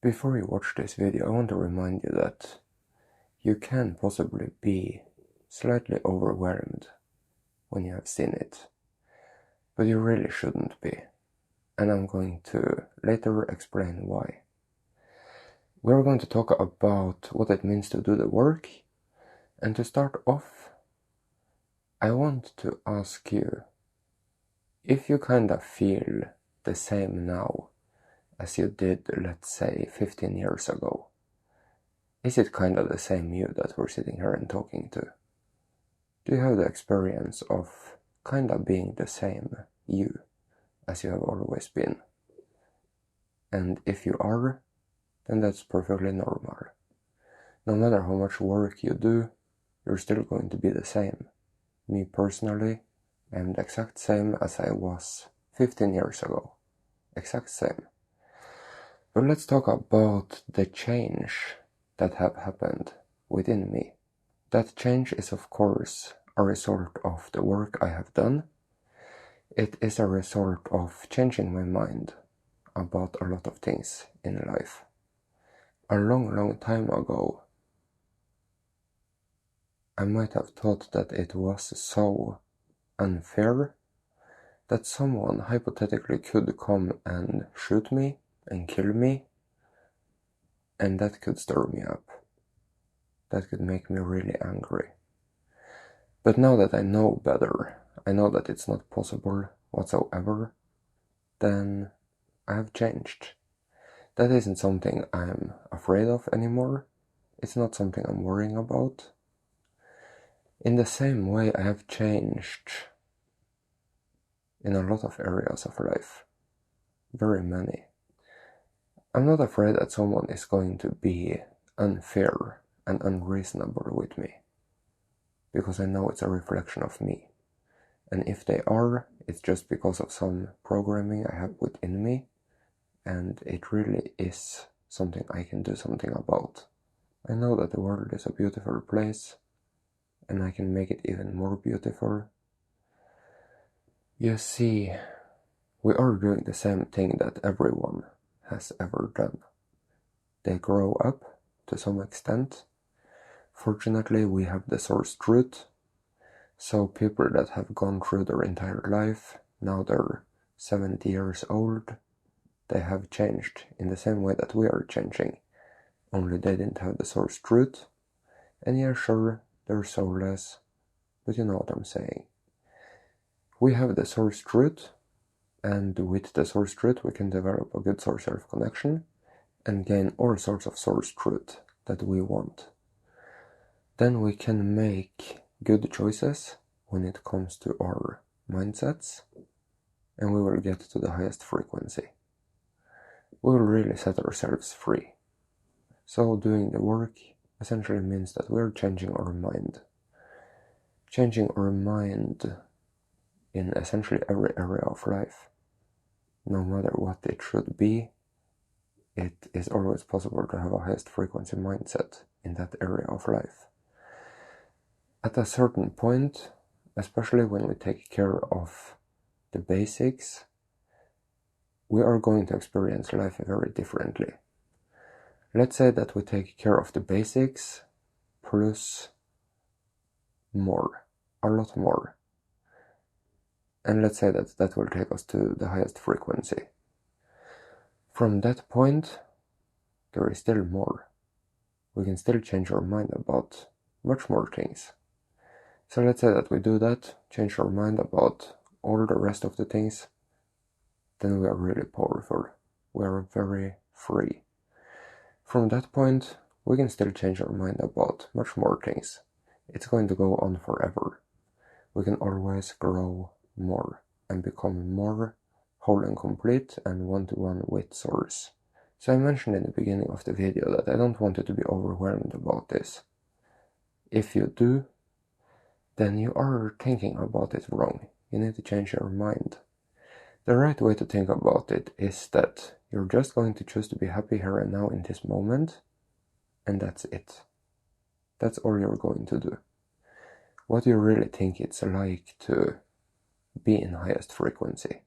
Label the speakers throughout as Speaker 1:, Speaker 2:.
Speaker 1: Before you watch this video, I want to remind you that you can possibly be slightly overwhelmed when you have seen it, but you really shouldn't be, and I'm going to later explain why. We're going to talk about what it means to do the work, and to start off, I want to ask you if you kind of feel the same now as you did, let's say, 15 years ago. Is it kind of the same you that we're sitting here and talking to? Do you have the experience of kind of being the same you as you have always been? And if you are, then that's perfectly normal. No matter how much work you do, you're still going to be the same. Me personally, I'm the exact same as I was 15 years ago. Exact same. But let's talk about the change that have happened within me. That change is of course a result of the work I have done. It is a result of changing my mind about a lot of things in life. A long time ago, I might have thought that it was so unfair that someone hypothetically could come and shoot me and kill me, and that could stir me up. That could make me really angry. But now that I know better, I know that it's not possible whatsoever, then I have changed. That isn't something I'm afraid of anymore. It's not something I'm worrying about. In the same way, I have changed in a lot of areas of life. Very many. I'm not afraid that someone is going to be unfair and unreasonable with me, because I know it's a reflection of me. And if they are, it's just because of some programming I have within me, and it really is something I can do something about. I know that the world is a beautiful place, and I can make it even more beautiful. You see, we are doing the same thing that everyone has ever done. They grow up to some extent. Fortunately, we have the source truth. So people that have gone through their entire life, now they're 70 years old, they have changed in the same way that we are changing. Only they didn't have the source truth. And yeah, sure, they're soulless, but you know what I'm saying. We have the source truth, and with the source truth we can develop a good source self connection and gain all sorts of source truth that we want. Then we can make good choices when it comes to our mindsets, and we will get to the highest frequency. We will really set ourselves free. So doing the work essentially means that we're changing our mind. Changing our mind in essentially every area of life. No matter what it should be, it is always possible to have a highest frequency mindset in that area of life. At a certain point, especially when we take care of the basics, we are going to experience life very differently. Let's say that we take care of the basics plus more, a lot more. And let's say that that will take us to the highest frequency. From that point, there is still more. We can still change our mind about much more things. So let's say that we do that, change our mind about all the rest of the things, then we are really powerful. We are very free. From that point, we can still change our mind about much more things. It's going to go on forever. We can always grow more and become more whole and complete and one-to-one with Source. So I mentioned in the beginning of the video that I don't want you to be overwhelmed about this. If you do, then you are thinking about it wrong. You need to change your mind. The right way to think about it is that you're just going to choose to be happy here and now in this moment, and that's it. That's all you're going to do. What do you really think it's like to be in highest frequency?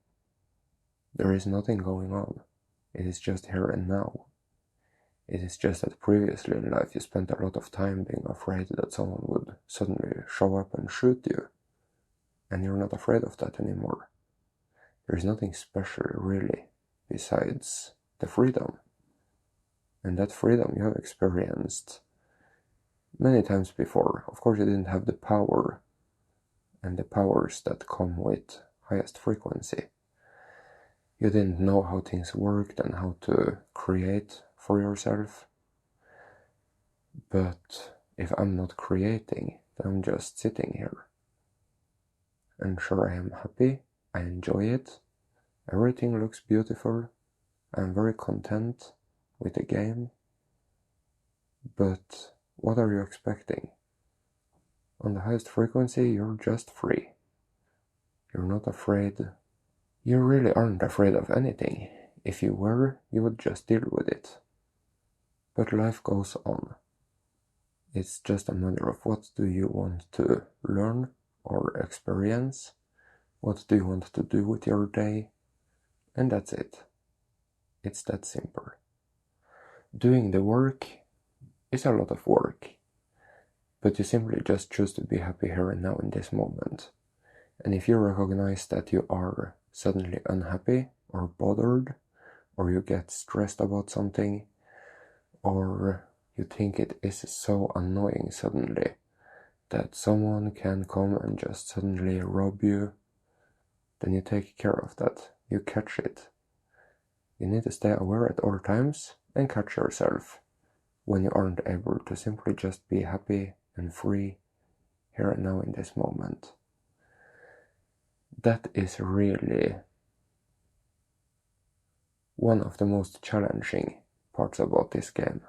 Speaker 1: There is nothing going on. It is just here and now. It is just that previously in life you spent a lot of time being afraid that someone would suddenly show up and shoot you, and you're not afraid of that anymore. There's nothing special really besides the freedom. And that freedom you have experienced many times before. Of course, you didn't have the power and the powers that come with highest frequency. You didn't know how things worked and how to create for yourself. But if I'm not creating, then I'm just sitting here. And sure, I am happy, I enjoy it, everything looks beautiful, I'm very content with the game. But what are you expecting? On the highest frequency, you're just free. You're not afraid. You really aren't afraid of anything. If you were, you would just deal with it. But life goes on. It's just a matter of what do you want to learn or experience, what do you want to do with your day, and that's it. It's that simple. Doing the work is a lot of work, but you simply just choose to be happy here and now in this moment. And if you recognize that you are suddenly unhappy or bothered, or you get stressed about something, or you think it is so annoying suddenly that someone can come and just suddenly rob you, then you take care of that. You catch it. You need to stay aware at all times and catch yourself when you aren't able to simply just be happy and free here and now in this moment. That is really one of the most challenging parts about this game.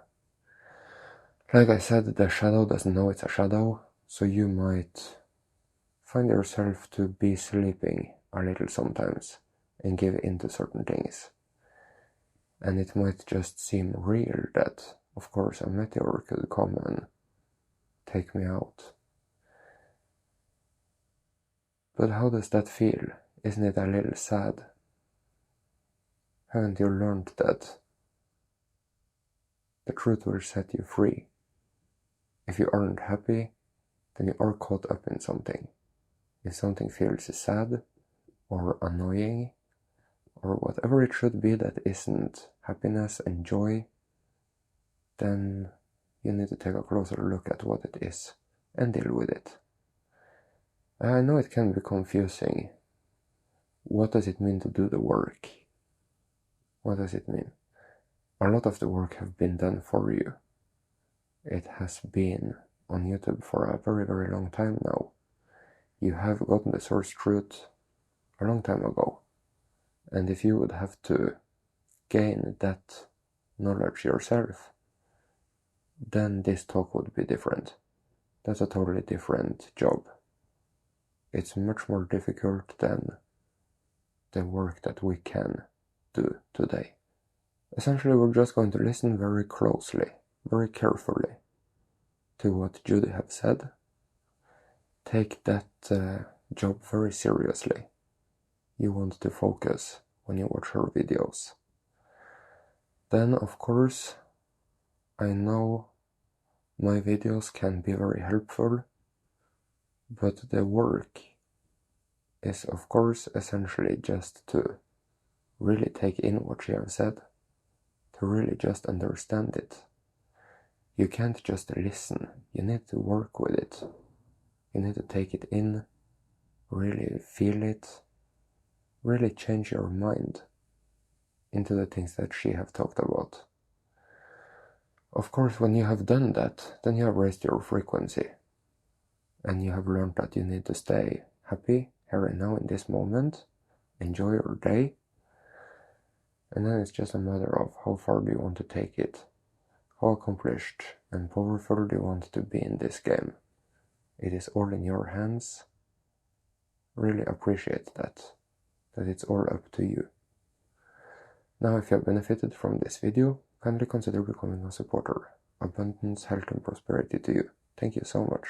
Speaker 1: Like I said, the shadow doesn't know it's a shadow, so you might find yourself to be sleeping a little sometimes and give in to certain things. And it might just seem real that, of course, a meteor could come and take me out. But how does that feel? Isn't it a little sad? Haven't you learned that the truth will set you free? If you aren't happy, then you are caught up in something. If something feels sad or annoying, or whatever it should be that isn't happiness and joy, then you need to take a closer look at what it is and deal with it. I know it can be confusing. What does it mean to do the work? What does it mean? A lot of the work have been done for you. It has been on YouTube for a very, very long time now. You have gotten the source truth a long time ago. And if you would have to gain that knowledge yourself, then this talk would be different. That's a totally different job. It's much more difficult than the work that we can do today. Essentially, we're just going to listen very closely, very carefully to what Judy have said. Take that job very seriously. You want to focus when you watch her videos. Then, of course, I know my videos can be very helpful, but the work is, of course, essentially just to really take in what she has said, to really just understand it. You can't just listen, you need to work with it. You need to take it in, really feel it, really change your mind into the things that she have talked about. Of course, when you have done that, then you have raised your frequency, and you have learned that you need to stay happy here and now in this moment, enjoy your day, and then it's just a matter of how far do you want to take it, how accomplished and powerful do you want to be in this game. It is all in your hands. Really appreciate that it's all up to you. Now, if you have benefited from this video, kindly consider becoming a supporter. Abundance, health and prosperity to you. Thank you so much.